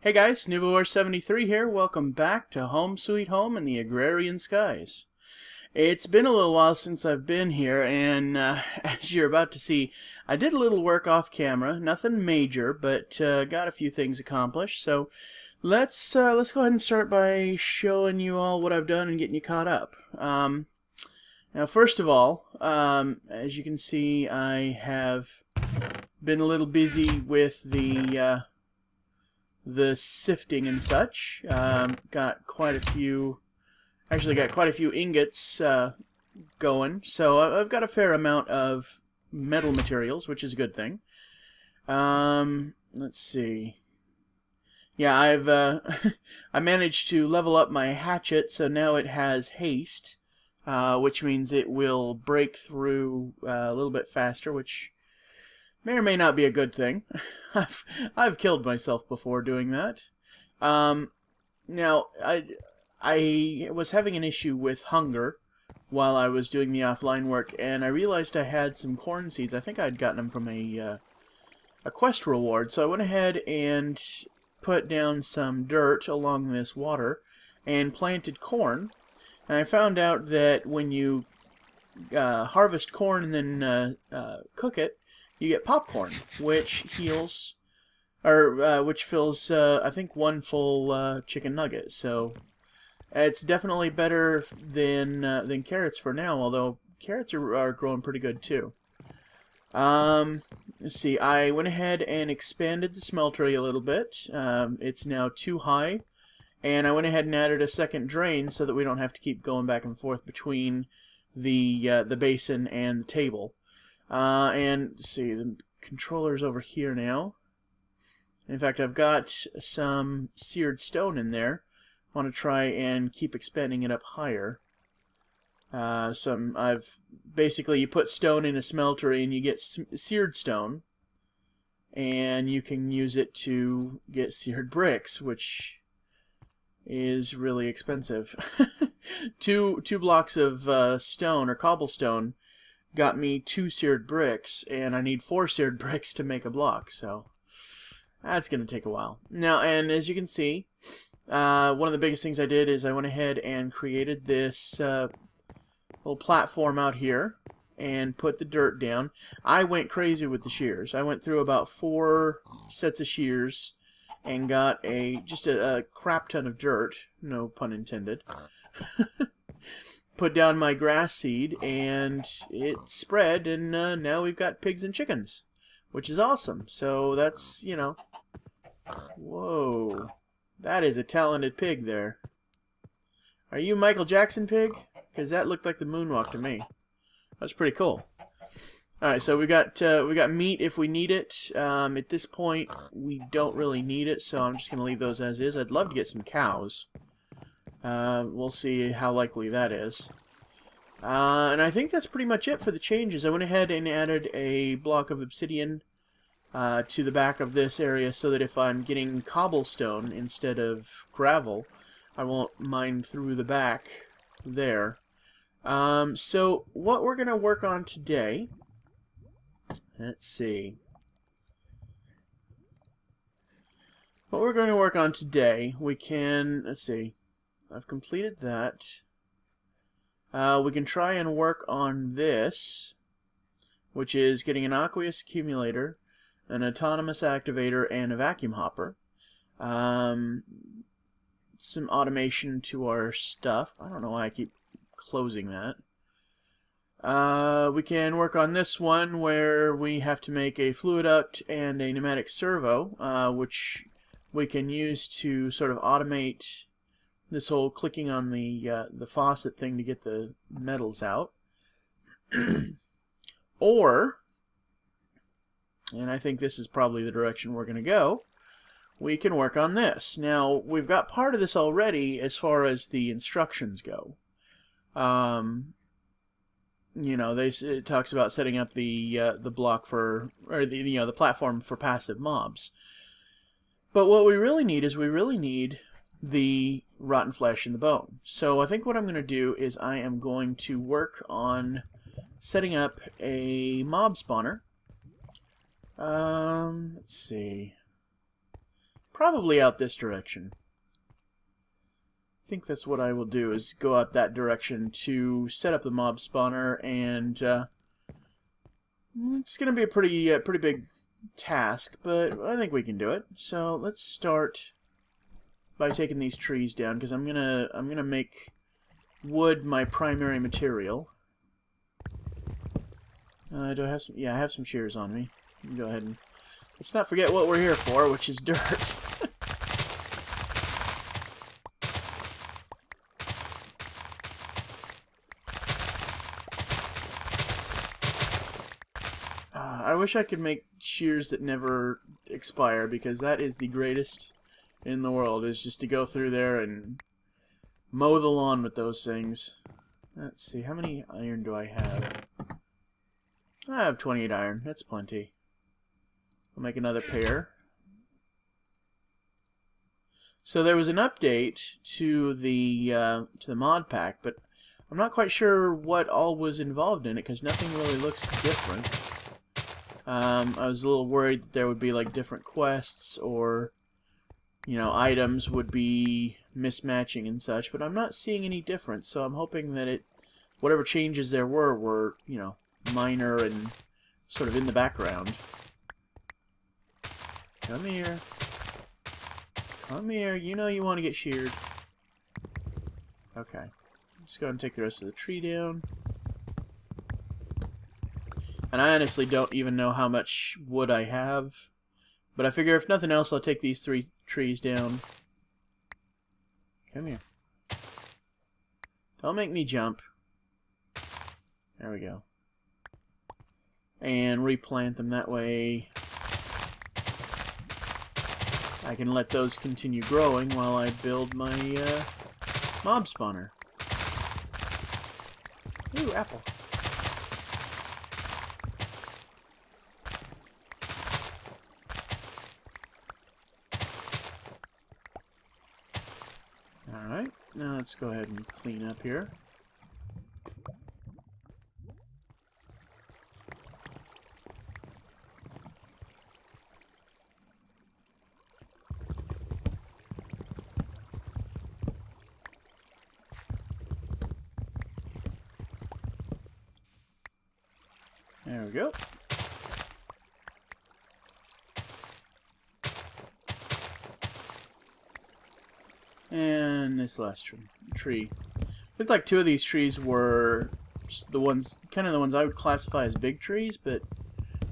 Hey guys, Nuvawar73 here. Welcome back to Home Sweet Home in the Agrarian Skies. It's been a little while since I've been here, and as you're about to see, I did a little work off camera. Nothing major, but got a few things accomplished. So let's go ahead and start by showing you all what I've done and getting you caught up. Now, first of all, as you can see, I have been a little busy with the sifting and such. Got quite a few ingots going, so I've got a fair amount of metal materials, which is a good thing. Let's see. Yeah, I've I managed to level up my hatchet, so now it has haste, which means it will break through a little bit faster, which may or may not be a good thing. I've killed myself before doing that. Now I was having an issue with hunger while I was doing the offline work, and I realized I had some corn seeds. I think I'd gotten them from a quest reward, so I went ahead and put down some dirt along this water and planted corn. And I found out that when you harvest corn and then cook it, you get popcorn, which heals, or which fills, I think, one full chicken nugget. So it's definitely better than carrots for now. Although carrots are growing pretty good too. Let's see. I went ahead and expanded the smeltery a little bit. It's now too high, and I went ahead and added a second drain so that we don't have to keep going back and forth between the basin and the table. And let's see, the controller's over here now. In fact, I've got some seared stone in there. I want to try and keep expanding it up higher. Basically, you put stone in a smeltery and you get seared stone, and you can use it to get seared bricks, which is really expensive. two blocks of stone or cobblestone got me 2 seared bricks, and I need 4 seared bricks to make a block, so that's going to take a while. Now, and as you can see, one of the biggest things I did is I went ahead and created this little platform out here and put the dirt down. I went crazy with the shears. I went through about 4 sets of shears and got just a crap ton of dirt, no pun intended. Put down my grass seed, and it spread, and now we've got pigs and chickens, which is awesome. So that's, you know, whoa, that is a talented pig there. Are you Michael Jackson pig? Because that looked like the moonwalk to me. That's pretty cool. All right, so we got meat if we need it. At this point, we don't really need it, so I'm just gonna leave those as is. I'd love to get some cows. We'll see how likely that is. And I think that's pretty much it for the changes. I went ahead and added a block of obsidian to the back of this area so that if I'm getting cobblestone instead of gravel, I won't mine through the back there. So what we're going to work on today, let's see. What we're going to work on today, we can, let's see, I've completed that. We can try and work on this, which is getting an aqueous accumulator, an autonomous activator, and a vacuum hopper. Some automation to our stuff. I don't know why I keep closing that. We can work on this one where we have to make a fluid duct and a pneumatic servo, which we can use to sort of automate this whole clicking on the faucet thing to get the metals out. Or, and I think this is probably the direction we're going to go, we can work on this. Now, we've got part of this already as far as the instructions go. You know, it talks about setting up the block for, or the platform for passive mobs. But what we really need is the rotten flesh and the bone. So I think what I'm going to do is I am going to work on setting up a mob spawner. Let's see. Probably out this direction. I think that's what I will do, is go out that direction to set up the mob spawner, and it's going to be a pretty big task, but I think we can do it. So let's start by taking these trees down, because I'm gonna make wood my primary material. Do I have some? Yeah, I have some shears on me. Go ahead and let's not forget what we're here for, which is dirt. I wish I could make shears that never expire, because that is the greatest in the world, is just to go through there and mow the lawn with those things. Let's see, how many iron do I have? I have 28 iron. That's plenty. I'll make another pair. So there was an update to the mod pack, but I'm not quite sure what all was involved in it, because nothing really looks different. I was a little worried that there would be like different quests, or items would be mismatching and such, but I'm not seeing any difference, so I'm hoping that whatever changes there were minor and sort of in the background. Come here. Come here. You know you want to get sheared. Okay. Let's go ahead and take the rest of the tree down. And I honestly don't even know how much wood I have, but I figure if nothing else, I'll take these 3 trees down. Come here. Don't make me jump. There we go. And replant them that way. I can let those continue growing while I build my mob spawner. Ooh, apple. Alright, now let's go ahead and clean up here. There we go. And this last tree. Looked like 2 of these trees were the ones I would classify as big trees, but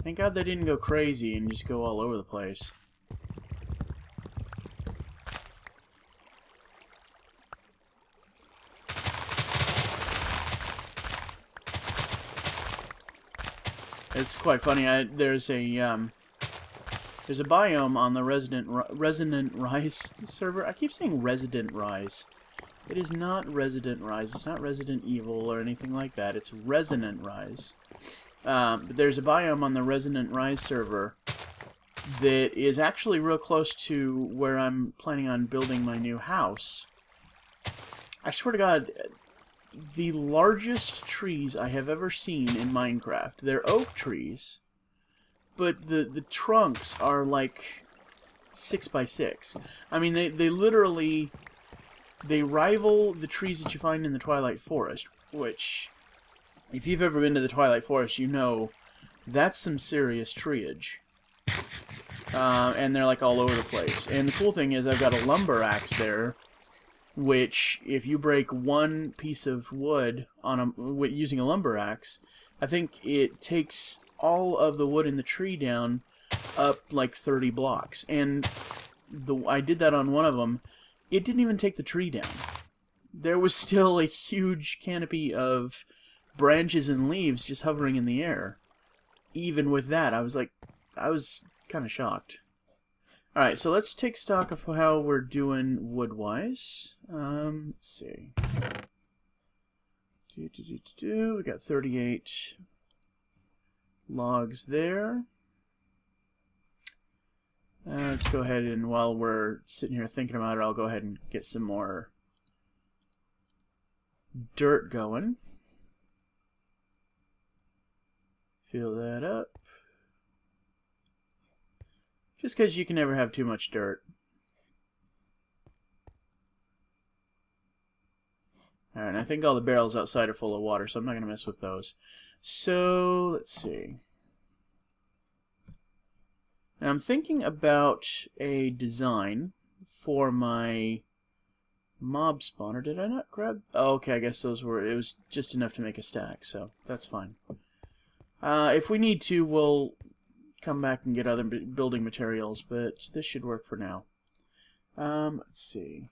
thank God they didn't go crazy and just go all over the place. It's quite funny. There's a biome on the Resonant Rise server. I keep saying Resident Rise. It is not Resident Rise. It's not Resident Evil or anything like that. It's Resonant Rise. But there's a biome on the Resonant Rise server that is actually real close to where I'm planning on building my new house. I swear to God, the largest trees I have ever seen in Minecraft. They're oak trees, but the trunks are like 6 by 6. I mean, they literally rival the trees that you find in the Twilight Forest, which, if you've ever been to the Twilight Forest, you know that's some serious treeage. And they're like all over the place. And the cool thing is I've got a lumber axe there, which, if you break one piece of wood using a lumber axe, I think it takes all of the wood in the tree down up like 30 blocks. And I did that on one of them. It didn't even take the tree down. There was still a huge canopy of branches and leaves just hovering in the air. Even with that, I was kind of shocked. Alright, so let's take stock of how we're doing wood-wise. Let's see. We got 38 logs there. Let's go ahead and, while we're sitting here thinking about it, I'll go ahead and get some more dirt going. Fill that up. Just because you can never have too much dirt. Alright, I think all the barrels outside are full of water, so I'm not going to mess with those. So, let's see. Now I'm thinking about a design for my mob spawner. Did I not grab... Oh, okay, I guess those were... It was just enough to make a stack, so that's fine. If we need to, we'll come back and get other building materials, but this should work for now. Let's see.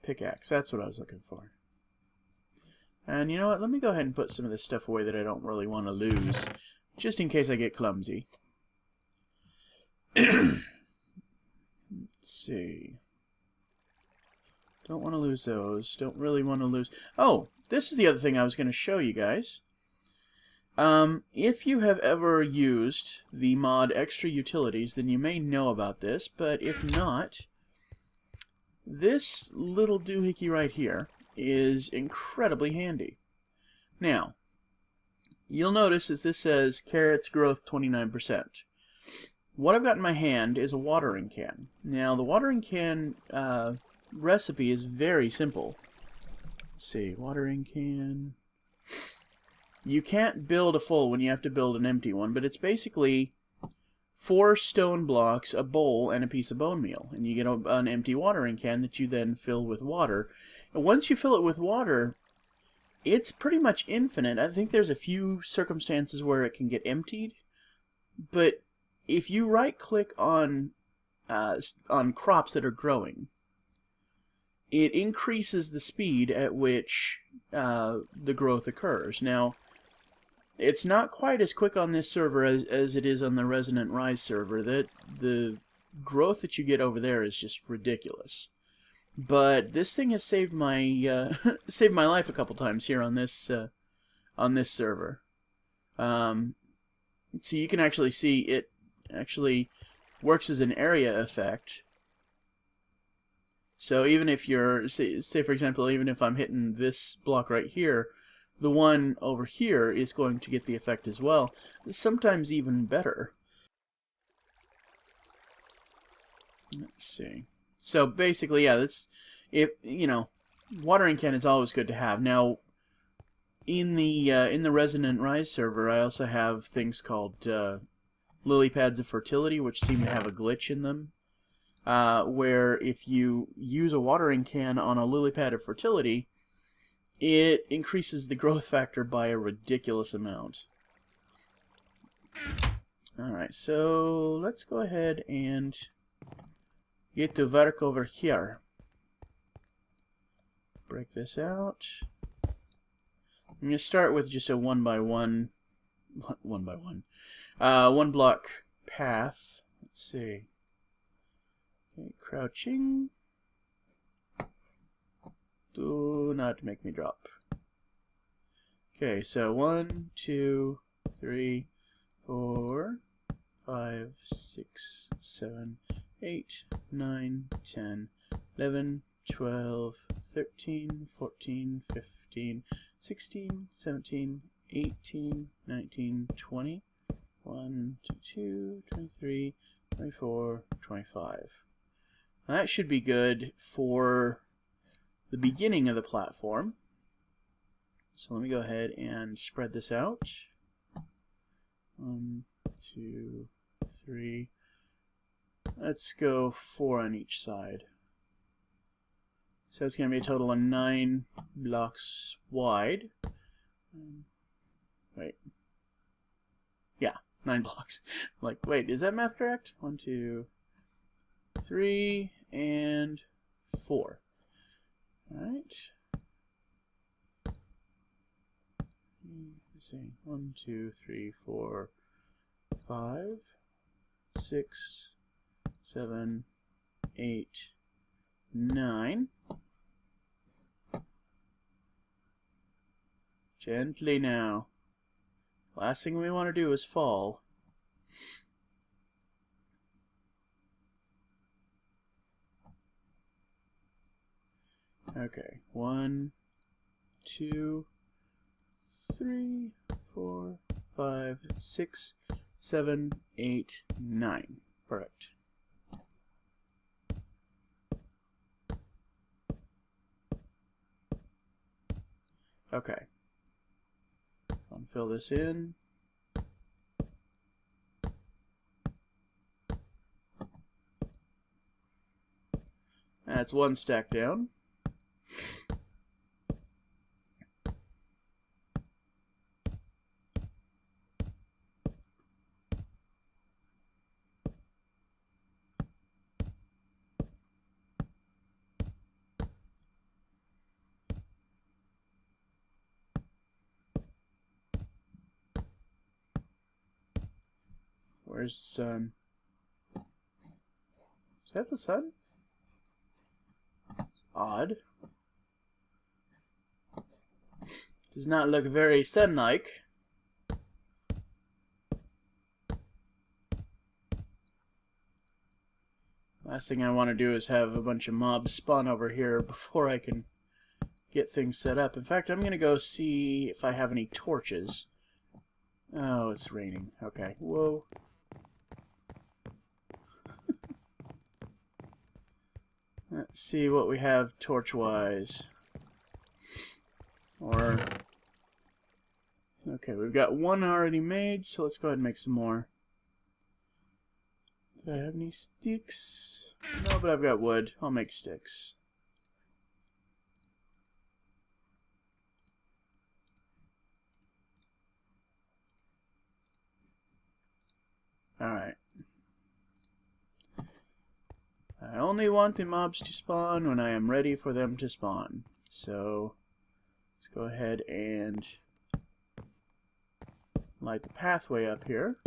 Pickaxe, that's what I was looking for. And you know what, let me go ahead and put some of this stuff away that I don't really want to lose, just in case I get clumsy. Let's see. Don't want to lose those. Don't really want to lose... Oh, this is the other thing I was going to show you guys. If you have ever used the mod Extra Utilities, then you may know about this, but if not, this little doohickey right here is incredibly handy. Now, you'll notice as this says carrots growth 29%. What I've got in my hand is a watering can. Now, the watering can recipe is very simple. Let's see, watering can. You can't build a full one, you have to build an empty one, but it's basically 4 stone blocks, a bowl, and a piece of bone meal. And you get an empty watering can that you then fill with water. And once you fill it with water, it's pretty much infinite. I think there's a few circumstances where it can get emptied, but if you right-click on crops that are growing, it increases the speed at which the growth occurs. Now, it's not quite as quick on this server as it is on the Resonant Rise server. The growth that you get over there is just ridiculous. But this thing has saved my saved my life a couple times here on this server. So you can actually see it actually works as an area effect. So even if you're, say for example, even if I'm hitting this block right here, the one over here is going to get the effect as well. Sometimes even better. Let's see. So basically, yeah, that's watering can is always good to have. Now, in the Resonant Rise server, I also have things called lily pads of fertility, which seem to have a glitch in them. Where if you use a watering can on a lily pad of fertility, it increases the growth factor by a ridiculous amount. Alright, so let's go ahead and get to work over here. Break this out. I'm going to start with just a one block path. Let's see. Okay, crouching. Do not make me drop. Okay, so 1, 2, 3, 4, 5, 6, 7, 8, 9, 10, 11, 12, 13, 14, 15, 16, 17, 18, 19, 20, 1, 22, 23, 24, 25. Now that should be good for the beginning of the platform. So let me go ahead and spread this out. 1, 2, 3. Let's go 4 on each side. So it's going to be a total of 9 blocks wide. Wait. Yeah, 9 blocks. Like, wait, is that math correct? 1, 2, 3, and 4. Alright. Let's see. 1, 2, 3, 4, 5, 6, 7, 8, 9. Gently now. Last thing we want to do is fall. Okay, 1, 2, 3, 4, 5, 6, 7, 8, 9. Perfect. Okay. Fill this in. That's one stack down. Where's the sun? Is that the sun? It's odd. Does not look very sun-like. Last thing I want to do is have a bunch of mobs spawn over here before I can get things set up. In fact, I'm going to go see if I have any torches. Oh, it's raining. Okay. Whoa. Let's see what we have torch-wise. Or... okay, we've got one already made, so let's go ahead and make some more. Do I have any sticks? No, but I've got wood. I'll make sticks. Alright. I only want the mobs to spawn when I am ready for them to spawn. So, let's go ahead and light the pathway up here.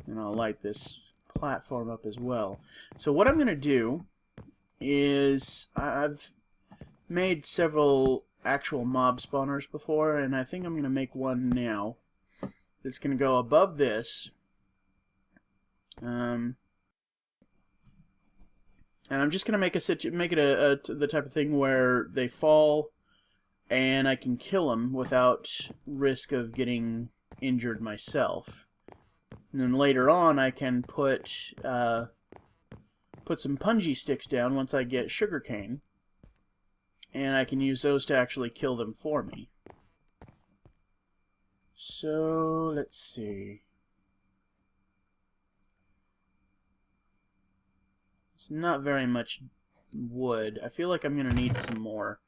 And I'll light this platform up as well. So what I'm going to do is, I've made several actual mob spawners before, and I think I'm going to make one now that's going to go above this. And I'm just going to make it the type of thing where they fall and I can kill them without risk of getting injured myself. And then later on I can put some punji sticks down once I get sugarcane, and I can use those to actually kill them for me. So, let's see. It's not very much wood. I feel like I'm going to need some more.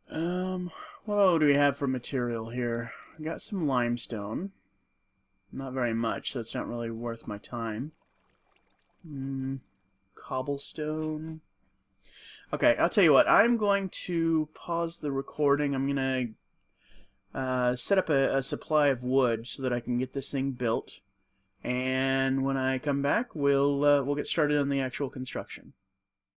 What do we have for material here? I got some limestone. Not very much, so it's not really worth my time. Cobblestone. Okay, I'll tell you what. I'm going to pause the recording. I'm going to set up a supply of wood so that I can get this thing built. And when I come back, we'll get started on the actual construction.